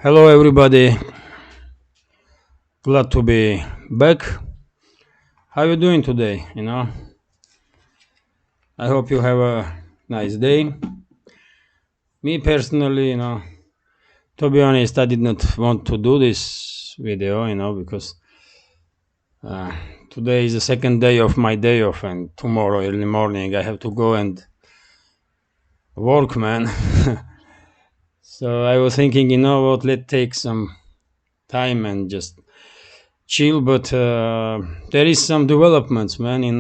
Hello, everybody. Glad to be back. How you doing today? I hope you have a nice day. Me personally, to be honest, I did not want to do this video, because uh, today is the second day of my day off, and tomorrow early morning I have to go and work, man. So I was thinking, let's take some time and just chill, but there is some developments, man, in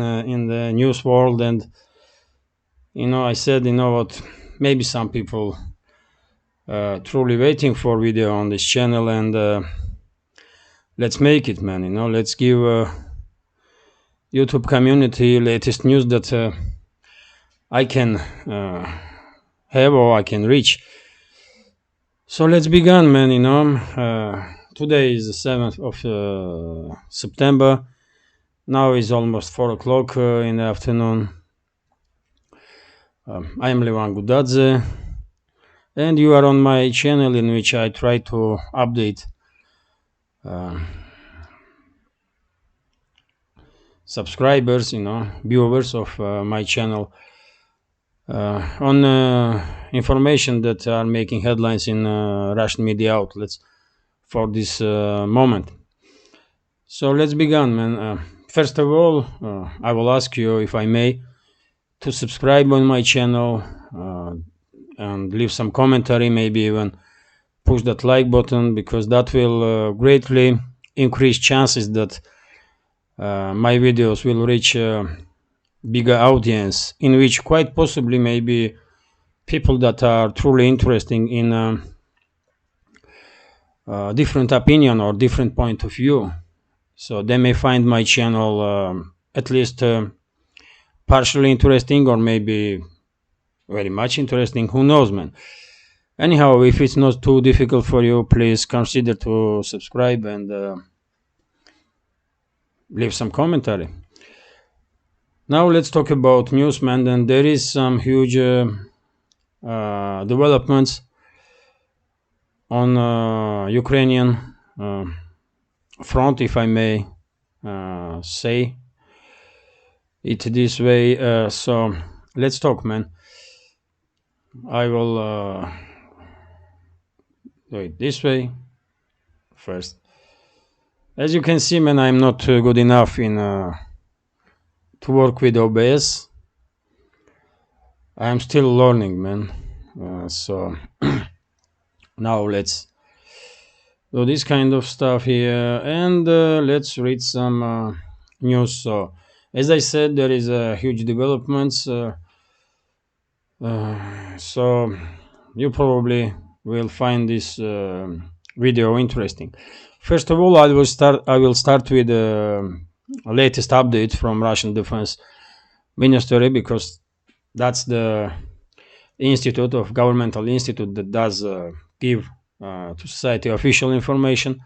the news world, and I said, maybe some people truly waiting for video on this channel, and let's make it, man. Let's give YouTube community latest news that I can have or I can reach. So let's begin, man. Today is the 7th of September. Now is almost 4 o'clock in the afternoon. I am Levan Gudadze, and you are on my channel in which I try to update subscribers, viewers of my channel on information that are making headlines in Russian media outlets for this moment. So let's begin, man. First of all, I will ask you, if I may, to subscribe on my channel and leave some commentary, maybe even push that like button, because that will greatly increase chances that my videos will reach a bigger audience, in which quite possibly maybe people that are truly interested in different opinion or different point of view. So they may find my channel at least partially interesting, or maybe very much interesting. Who knows, man? Anyhow, if it's not too difficult for you, please consider to subscribe and leave some commentary. Now let's talk about news, man. And there is some huge developments on Ukrainian front, if I may say it this way. So let's talk, man. I will do it this way first. As you can see, man, I'm not good enough in to work with OBS. I'm still learning, man. So now let's do this kind of stuff here, and let's read some news. So as I said, there is a huge developments. So you probably will find this video interesting. First of all, I will start with the latest update from Russian Defense Ministry, because that's the governmental institute that does give to society official information.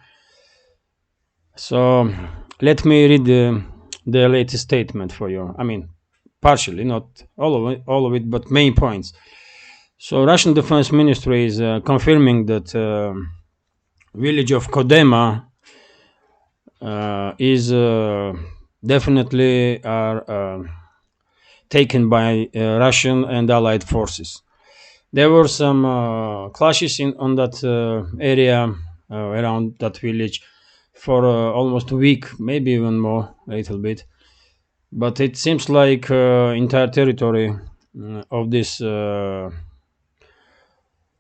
So let me read the latest statement for you. I mean, partially, not all of it, but main points. So Russian Defense Ministry is confirming that village of Kodema is definitely taken by Russian and Allied forces. There were some clashes on that area around that village for almost a week, maybe even more, a little bit. But it seems like entire territory of this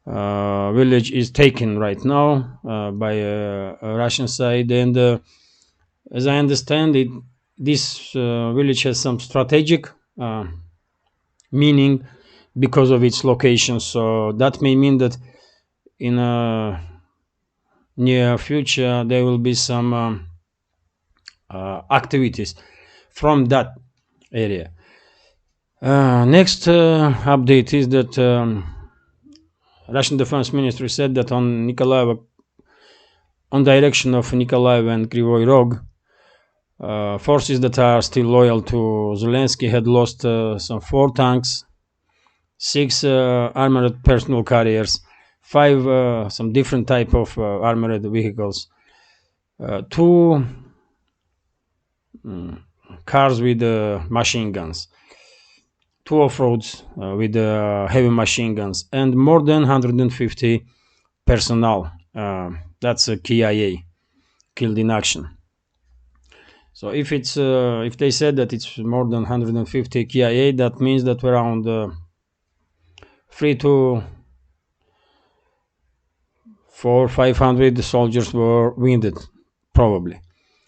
village is taken right now by a Russian side, and as I understand it, this village has some strategic meaning because of its location. So that may mean that in a near future there will be some activities from that area. Next update is that Russian Defense Ministry said that on direction of Nikolaev and Kryvyi Rog, forces that are still loyal to Zelensky had lost some 4 tanks, 6 armored personnel carriers, 5 some different type of armored vehicles, 2 cars with machine guns, 2 off-roads with heavy machine guns, and more than 150 personnel. That's a KIA, killed in action. So if they said that it's more than 150 KIA, that means that around 3 to 400-500 soldiers were wounded, probably.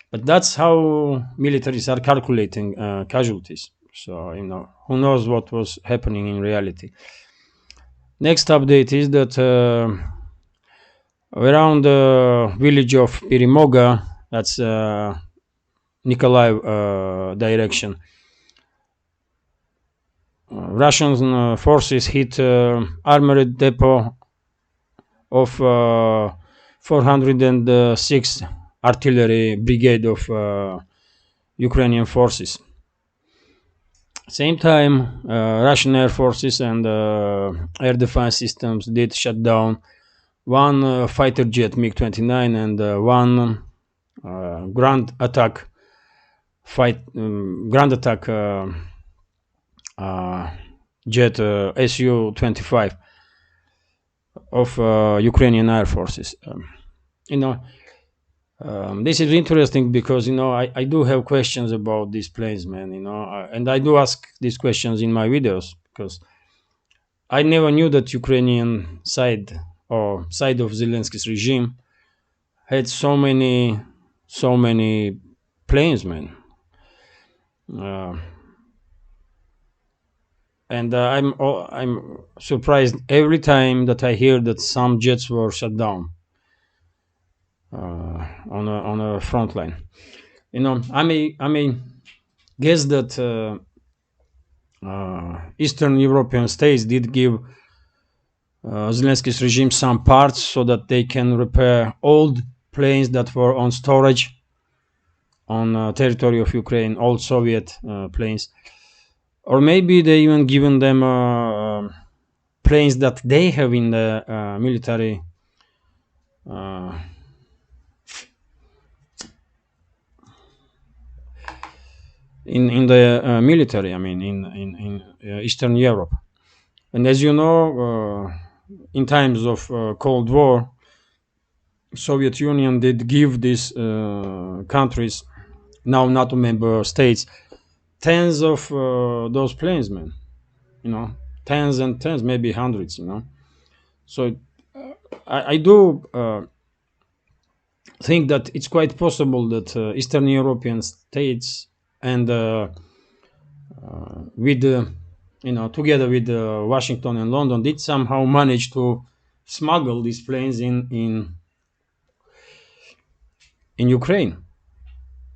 But that's how militaries are calculating casualties. So who knows what was happening in reality. Next update is that around the village of Perimoga, that's Nikolaev direction, Russian forces hit armored depot of 406 artillery brigade of Ukrainian forces. Same time, Russian air forces and air defense systems did shut down 1 fighter jet MiG-29 and 1 ground attack jet Su-25 of Ukrainian air forces. This is interesting because I do have questions about these planes, man. And I do ask these questions in my videos because I never knew that Ukrainian side or side of Zelensky's regime had so many planes, man. And I'm surprised every time that I hear that some jets were shut down on a front line. I may guess that Eastern European states did give Zelensky's regime some parts so that they can repair old planes that were on storage on territory of Ukraine, old Soviet planes. Or maybe they even given them planes that they have in the military in the military. I mean, in Eastern Europe. And as you know, in times of Cold War, Soviet Union did give these countries, now NATO member states, tens of those planes, man. Tens and tens, maybe hundreds. So I do think that it's quite possible that Eastern European states and with together with Washington and London did somehow manage to smuggle these planes in Ukraine.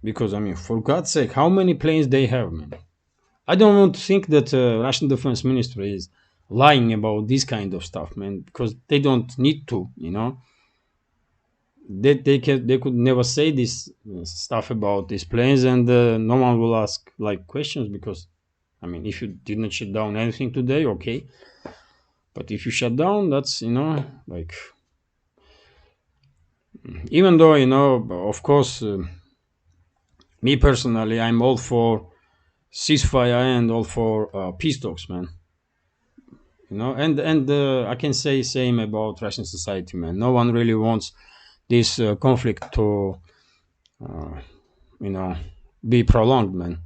Because for God's sake, how many planes they have, man? I don't want to think that Russian Defense Ministry is lying about this kind of stuff, man, because they don't need to. They could never say this stuff about these planes, and no one will ask questions because, if you didn't shut down anything today, okay, but if you shut down, that's even though of course, me personally, I'm all for ceasefire and all for peace talks, man. And I can say same about Russian society, man. No one really wants this conflict to be prolonged, man.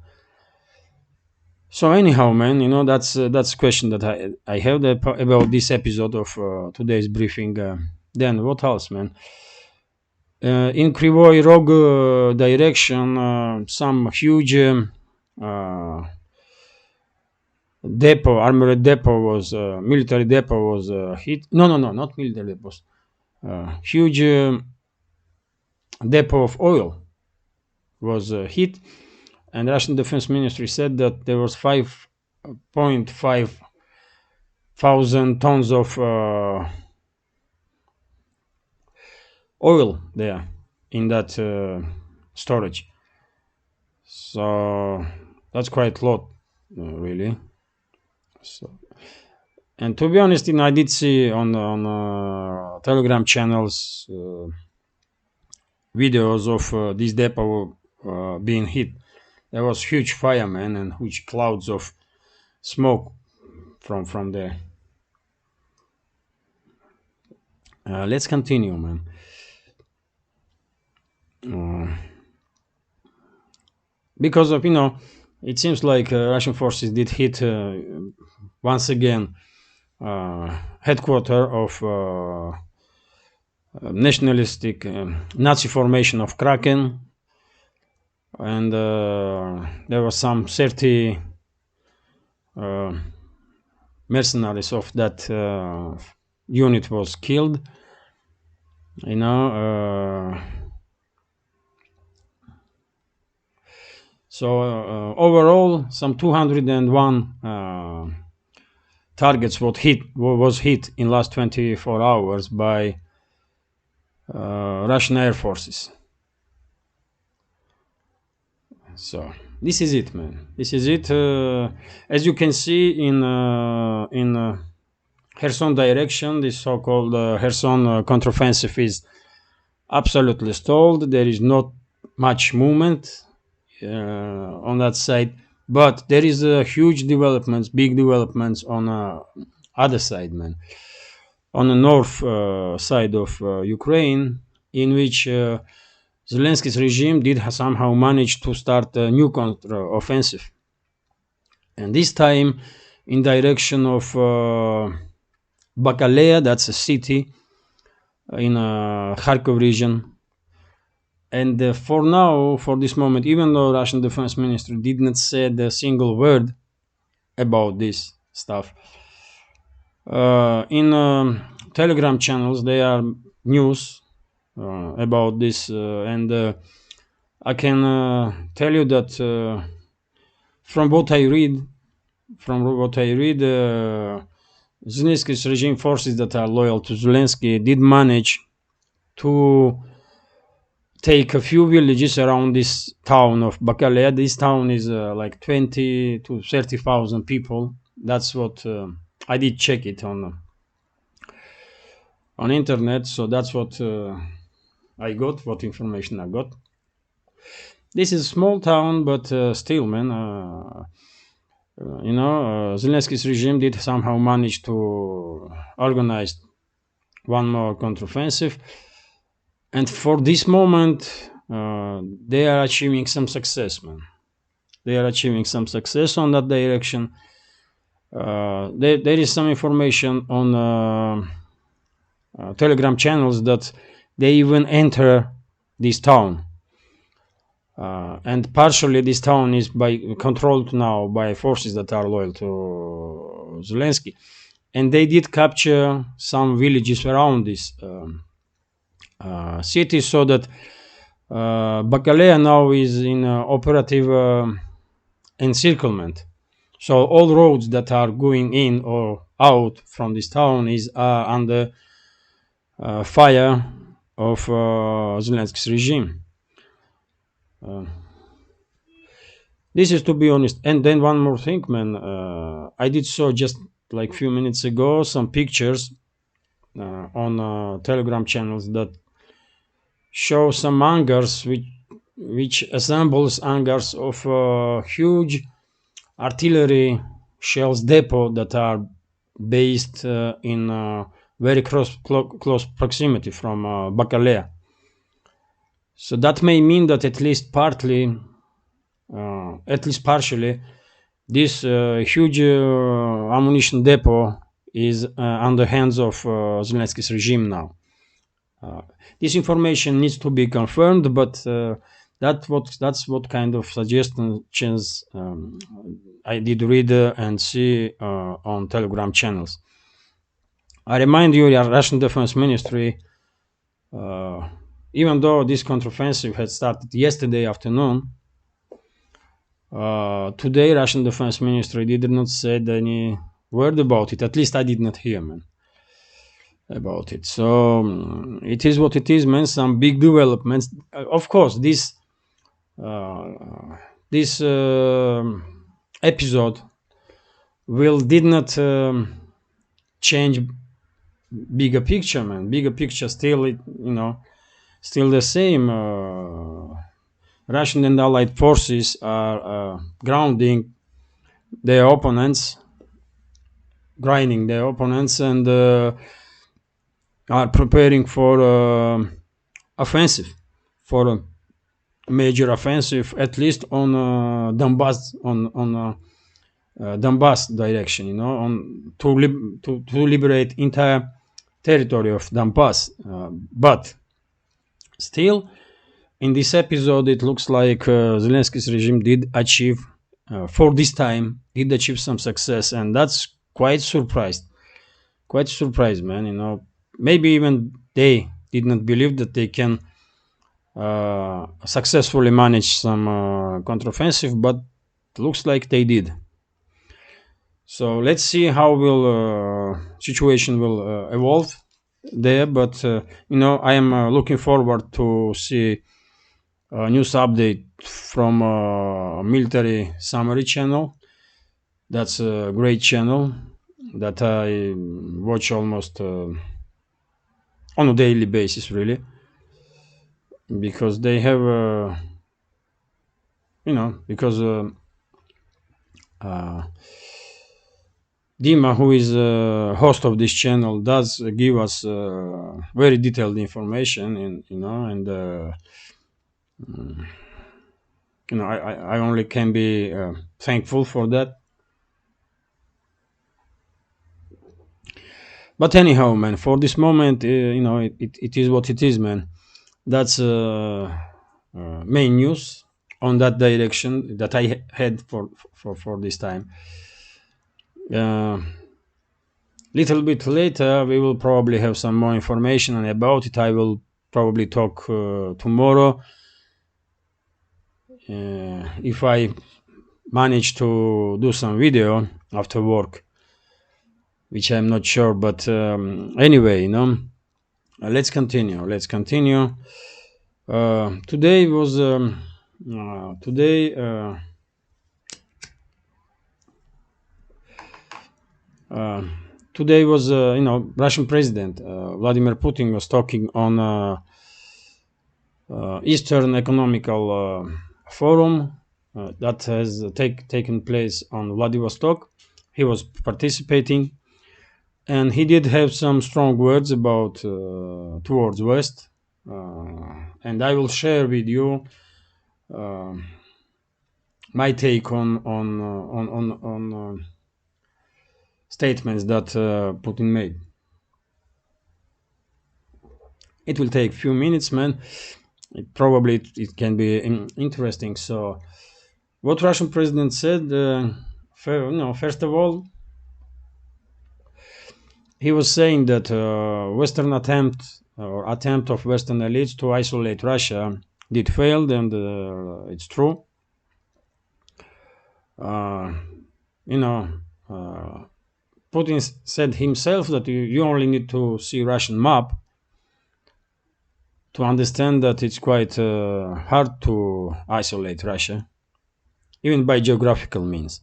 So anyhow, man, that's a question that I have about this episode of today's briefing. Then what else, man? In Kryvyi Rog direction, some huge depot, armored depot was military depot was hit. No, not military depots. Huge depot of oil was hit, and Russian Defense Ministry said that there was 5.5 thousand tons of oil there in that storage. So that's quite a lot, really. So And to be honest, I did see on Telegram channels videos of this depot being hit. There was huge fire, man, and huge clouds of smoke from there. Let's continue, man. Because of it seems like Russian forces did hit once again headquarters of nationalistic Nazi formation of Kraken, and there was some 30 mercenaries of that unit was killed. So overall, some 201 targets was hit in last 24 hours by Russian air forces. So this is it, man. This is it. As you can see in Kherson direction, this so-called Kherson counteroffensive is absolutely stalled. There is not much movement on that side, but there is huge developments, big developments on other side, man. On the north side of Ukraine, in which Zelensky's regime did somehow manage to start a new counter-offensive. And this time in direction of Balakliya, that's a city in Kharkov region. And for now, for this moment, even though Russian Defense Ministry did not say a single word about this stuff, in Telegram channels there are news about this, and I can tell you that from what I read, Zelensky's regime forces that are loyal to Zelensky did manage to take a few villages around this town of Balakliya. This town is like 20 to 30,000 people. That's what I did check it on internet. So that's what I got, what information I got. This is a small town, but still, man, Zelensky's regime did somehow manage to organize one more counteroffensive. And for this moment, they are achieving some success, man. They are achieving some success on that direction. There is some information on Telegram channels that they even enter this town. And partially this town is controlled now by forces that are loyal to Zelensky. And they did capture some villages around this city, so that Balakliya now is in operative encirclement. So all roads that are going in or out from this town is under fire of Zelensky's regime. This is, to be honest. And then one more thing, man. I did saw just like few minutes ago some pictures on Telegram channels that show some hangars which assembles hangars of huge artillery shells depot that are based in very close proximity from Balakliya. So that may mean that at least partially, this huge ammunition depot is on the hands of Zelensky's regime now. This information needs to be confirmed, but that's what kind of suggestions I did read and see on Telegram channels. I remind you, Russian Defense Ministry, even though this counteroffensive had started yesterday afternoon, today Russian Defense Ministry did not say any word about it. At least I did not hear, man, about it. So it is what it is, man. Some big developments. Of course, this episode did not change bigger picture, man. Bigger picture still, still the same. Russian and Allied forces are grounding their opponents, grinding their opponents, and are preparing for offensive, for a major offensive, at least on Donbass, on Donbass direction. On to liberate entire territory of Donbass. But still, in this episode, it looks like Zelensky's regime did achieve, for this time, did achieve some success, and that's quite surprised. Quite surprised, man. Maybe even they did not believe that they can successfully manage some counteroffensive, but looks like they did. So let's see how will situation will evolve there. But I am looking forward to see a news update from military summary channel. That's a great channel that I watch almost on a daily basis, really, because they have because Dima, who is host of this channel, does give us very detailed information, and I only can be thankful for that. But anyhow, man, for this moment, it is what it is, man. That's main news on that direction that I had for this time. Little bit later, we will probably have some more information about it. I will probably talk tomorrow if I manage to do some video after work, which I'm not sure. But anyway, let's continue. Today was today was Russian President Vladimir Putin was talking on Eastern Economical Forum that has taken place on Vladivostok. He was participating, and he did have some strong words about towards West, and I will share with you my take on statements that Putin made. It will take few minutes, man. It can be interesting. So, what Russian president said, first of all, he was saying that Western attempt of Western elites to isolate Russia did fail, and it's true. Putin said himself that you only need to see Russian map to understand that it's quite hard to isolate Russia, even by geographical means.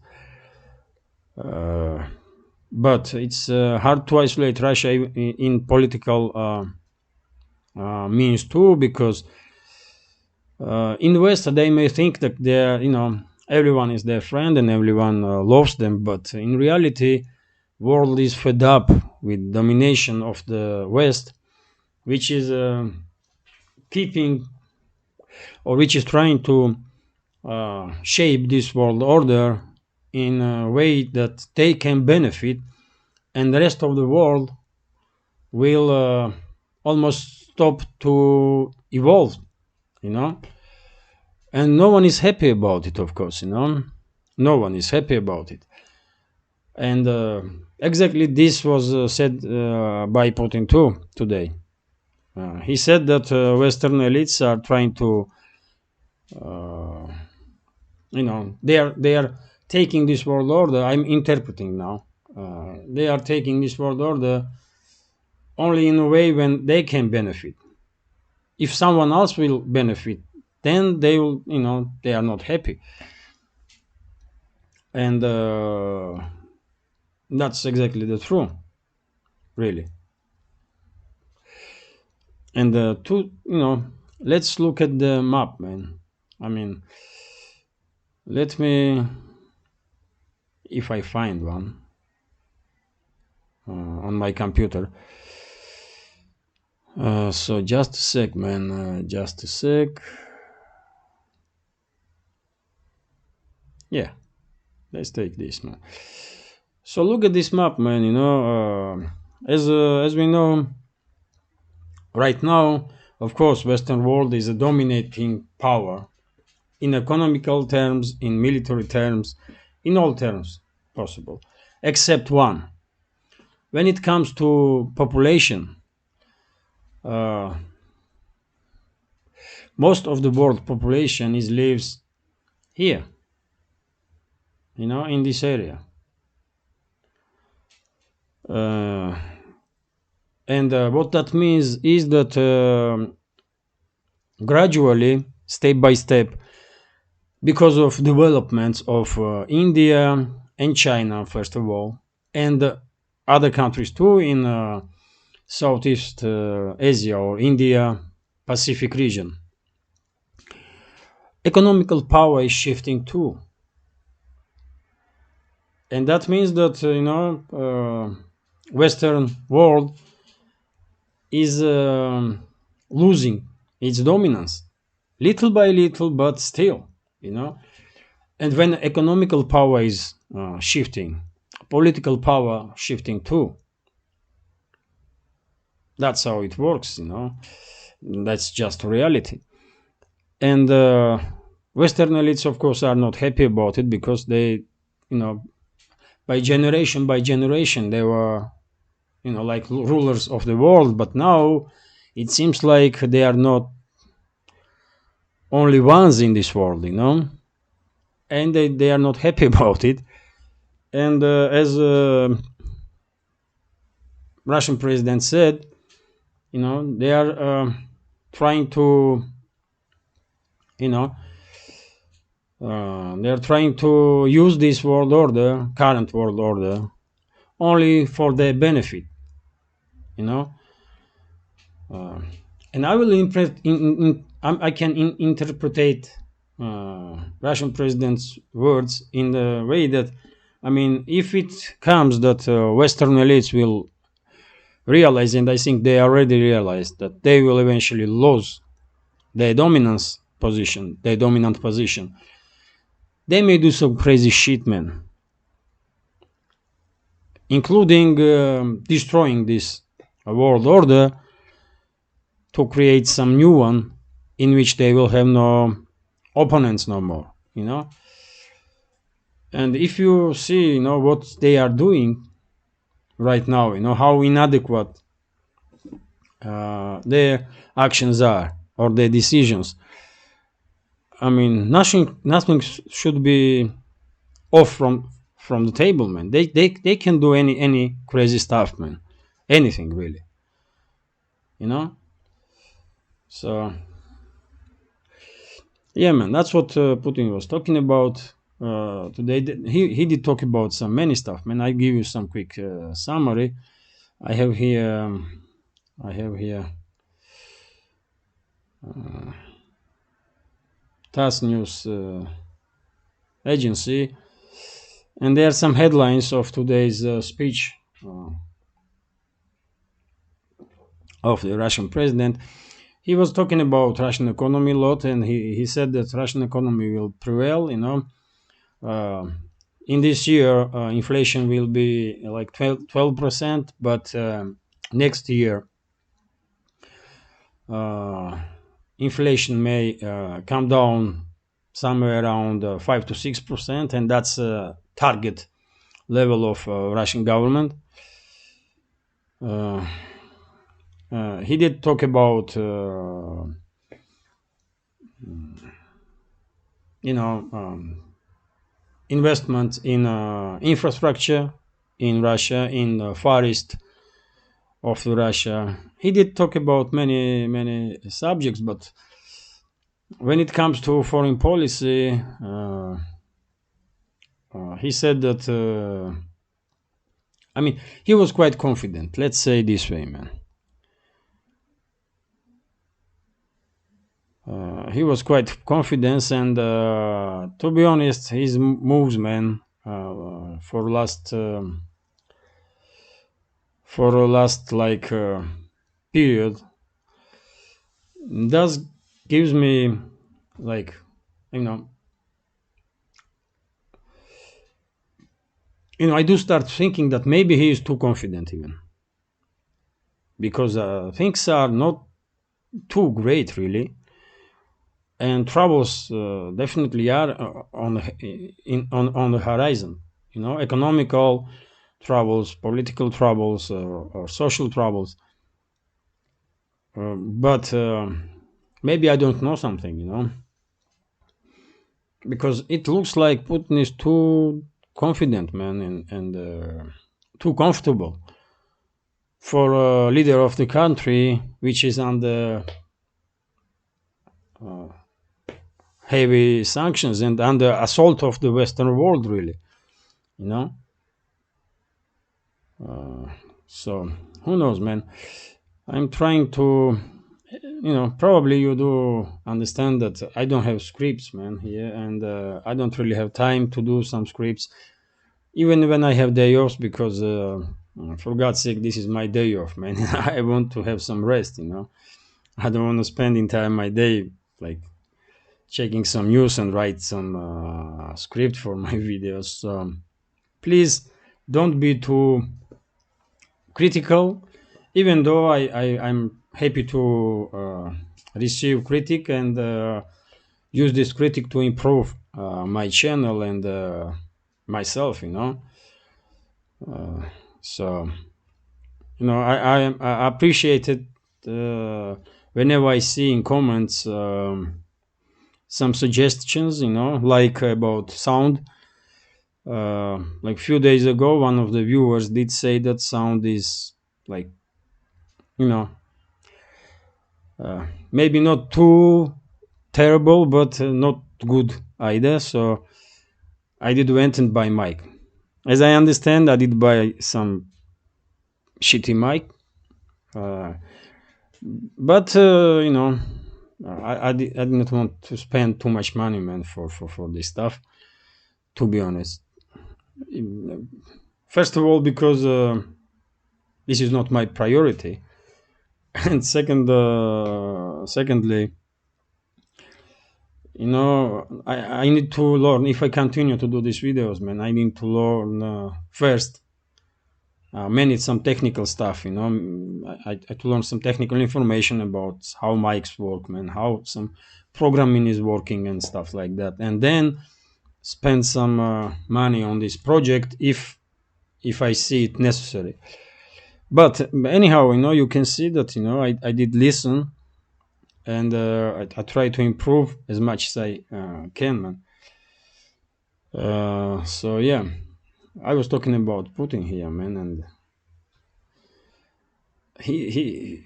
But it's hard to isolate Russia in political means too, because in the West they may think that they're, everyone is their friend and everyone loves them, but in reality, world is fed up with domination of the West, which is keeping, or which is trying to shape this world order in a way that they can benefit, and the rest of the world will almost stop to evolve, and no one is happy about it, of course. No one is happy about it, and exactly this was said by Putin too today. He said that Western elites are trying to they are taking this world order. I'm interpreting now. They are taking this world order only in a way when they can benefit. If someone else will benefit, then they will, they are not happy. And that's exactly the truth. really. And let's look at the map, man. I mean, let me, if I find one on my computer. So just a sec, man. Just a sec. Yeah, let's take this, man. So look at this map, man. As we know, right now, of course, Western world is a dominating power in economical terms, in military terms, in all terms possible, except one. When it comes to population, uh, most of the world population is lives here, in this area. Uh, and what that means is that gradually, step by step, because of developments of India and China, first of all, and other countries too in Southeast Asia or India Pacific region, economical power is shifting too. And that means that Western world is losing its dominance little by little, but still, and when economical power is shifting, political power shifting too. That's how it works, that's just reality. And Western elites, of course, are not happy about it, because they, by generation they were, like rulers of the world. But now it seems like they are not only ones in this world, and they are not happy about it. And as Russian president said, they are trying to, they are trying to use this current world order, only for their benefit, and I will I can interpret Russian president's words in the way that, if it comes that Western elites will realize, and I think they already realized, that they will eventually lose their dominant position, they may do some crazy shit, man, including destroying this world order to create some new one in which they will have no opponents no more, And if you see, what they are doing right now, how inadequate their actions are, or their decisions. Nothing should be off from the table, man. They can do any crazy stuff, man. Anything really, So yeah, man, that's what Putin was talking about today. He did talk about some many stuff, man. I give you some quick summary. I have here TASS News Agency, and there are some headlines of today's speech of the Russian president. He was talking about Russian economy a lot, and he said that Russian economy will prevail. In this year, inflation will be like 12%, but next year, inflation may come down somewhere around 5 to 6%, and that's a target level of Russian government. He did talk about investment in infrastructure in Russia, in the far east of Russia. He did talk about many subjects, but when it comes to foreign policy, he said that I mean, he was quite confident. Let's say this way, man. He was quite confident, and to be honest, his moves, man, for last like period, does gives me like, you know, I do start thinking that maybe he is too confident even, because things are not too great really, and troubles definitely are on the horizon. Economical troubles, political troubles, or social troubles. But maybe I don't know something, because it looks like Putin is too confident, man, and too comfortable for a leader of the country, which is under heavy sanctions and under assault of the Western world, really, you know. So who knows, man? I'm trying to, probably you do understand that I don't have scripts, man, here, and I don't really have time to do some scripts, even when I have day offs, because for God's sake, this is my day off, man. I want to have some rest, I don't want to spend entire my day like checking some news and write some script for my videos. So please don't be too critical, even though I'm happy to receive critic and use this critic to improve my channel and myself, so I appreciate it whenever I see in comments some suggestions, like about sound. Like few days ago, one of the viewers did say that sound is like, you know maybe not too terrible, but not good either. So I did went and buy mic. As I understand, I did buy some shitty mic, but I did not want to spend too much money, man, for this stuff. To be honest, first of all, because this is not my priority, and secondly, I need to learn. If I continue to do these videos, man, I need to learn first many some technical stuff. I to learn some technical information about how mics work, man, how some programming is working and stuff like that, and then spend some money on this project if I see it necessary. But anyhow, you can see that I did listen, and I try to improve as much as I can, man. So yeah, I was talking about Putin here, man, and he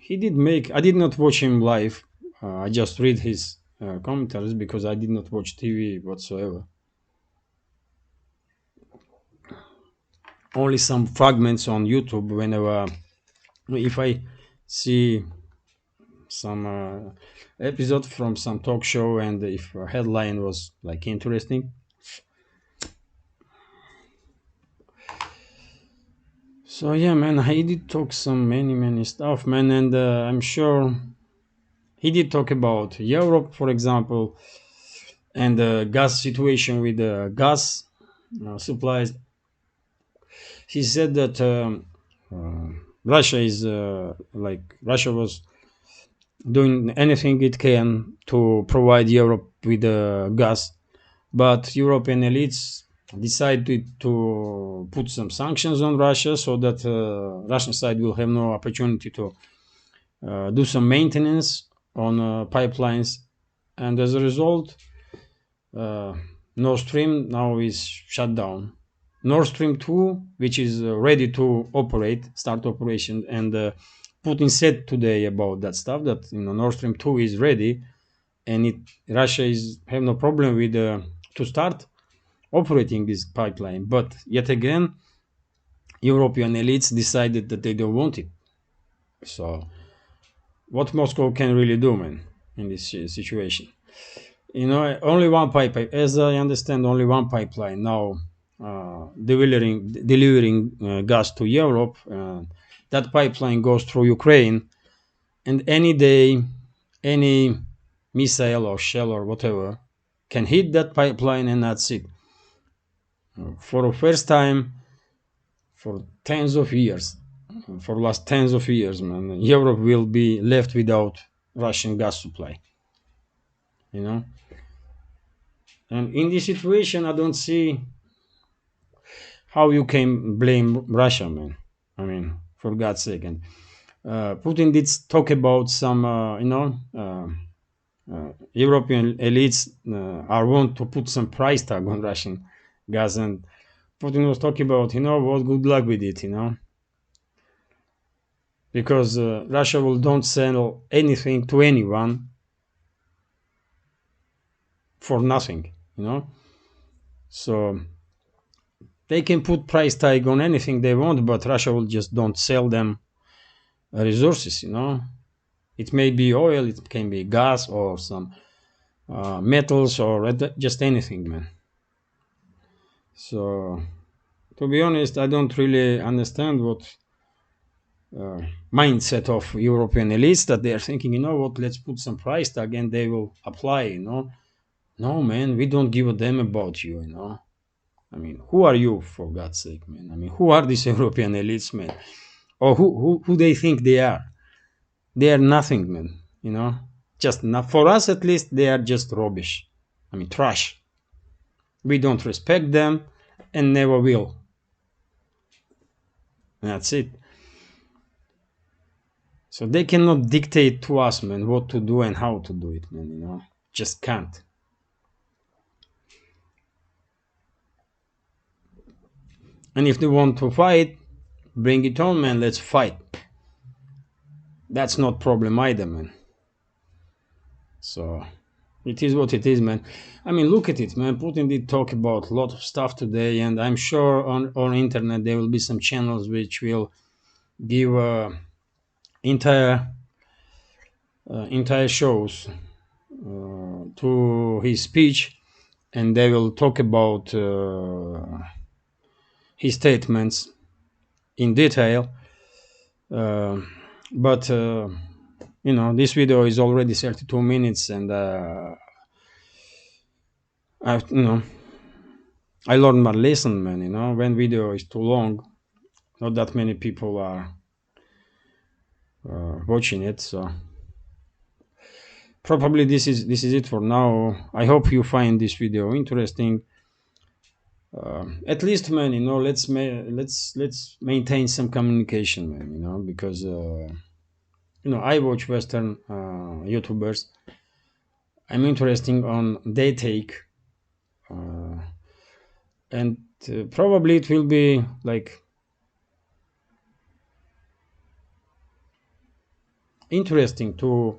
did make. I did not watch him live. I just read his commentaries because I did not watch TV whatsoever. Only some fragments on YouTube whenever, if I see some episode from some talk show, and if a headline was like interesting. So yeah, man, he did talk some many stuff, man, and I'm sure he did talk about Europe, for example, and the gas situation with the gas supplies. He said that Russia is Russia was doing anything it can to provide Europe with gas, but European elites decided to put some sanctions on Russia so that Russian side will have no opportunity to do some maintenance on pipelines, and as a result, Nord Stream now is shut down. Nord Stream 2, which is ready to start operation, and Putin said today about that stuff that Nord Stream 2 is ready, and Russia is have no problem with to start operating this pipeline. But yet again, European elites decided that they don't want it. So what Moscow can really do, man, in this situation? Only one pipe, as I understand, only one pipeline now delivering gas to Europe. That pipeline goes through Ukraine, and any day, any missile or shell or whatever can hit that pipeline, and that's it. For the first time, for tens of years, for last tens of years, man, Europe will be left without Russian gas supply. You know, and in this situation, I don't see how you can blame Russia, man. I mean, for God's sake. And Putin did talk about some, European elites are want to put some price tag on Russian gas, and Putin was talking about, what, good luck with it, because Russia will don't sell anything to anyone for nothing, So they can put price tag on anything they want, but Russia will just don't sell them resources, It may be oil, it can be gas or some metals or just anything, man. So, to be honest, I don't really understand what mindset of European elites that they are thinking, what, let's put some price tag and they will apply, No, man, we don't give a damn about you, I mean, who are you, for God's sake, man? I mean, who are these European elites, man? Or who they think they are? They are nothing, man, Just not, for us at least, they are just rubbish. I mean, trash. We don't respect them and never will. And that's it. So they cannot dictate to us, man, what to do and how to do it, man, Just can't. And if they want to fight, bring it on, man, let's fight. That's not problem either, man. So it is what it is, man. I mean, look at it, man. Putin did talk about a lot of stuff today, and I'm sure on internet there will be some channels which will give entire shows to his speech, and they will talk about his statements in detail. But this video is already 32 minutes, and I learned my lesson, man. When video is too long, not that many people are watching it, so probably this is it for now. I hope you find this video interesting. At least, man, let's maintain some communication, man, because I watch Western YouTubers. I'm interested on they take, and probably it will be like interesting to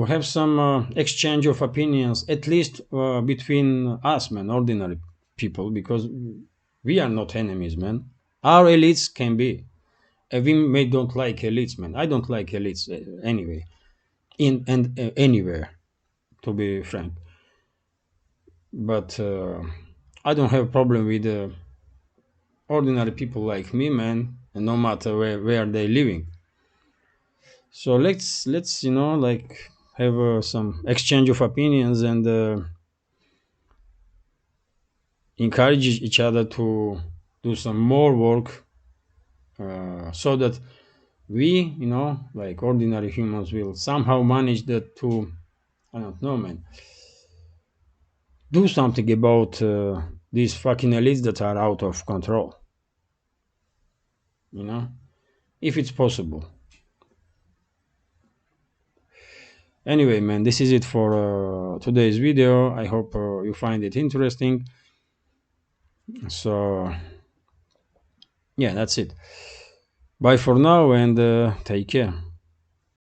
have some exchange of opinions, at least between us, man, ordinary people, because we are not enemies, man. Our elites can be. We may don't like elites, man. I don't like elites anyway, anywhere, to be frank. But I don't have a problem with ordinary people like me, man, and no matter where they living. So let's have some exchange of opinions and encourage each other to do some more work, so that we, like ordinary humans, will somehow manage that to, I don't know, man, do something about these fucking elites that are out of control. If it's possible. Anyway, man, this is it for today's video. I hope you find it interesting. So, yeah, that's it. Bye for now, and take care.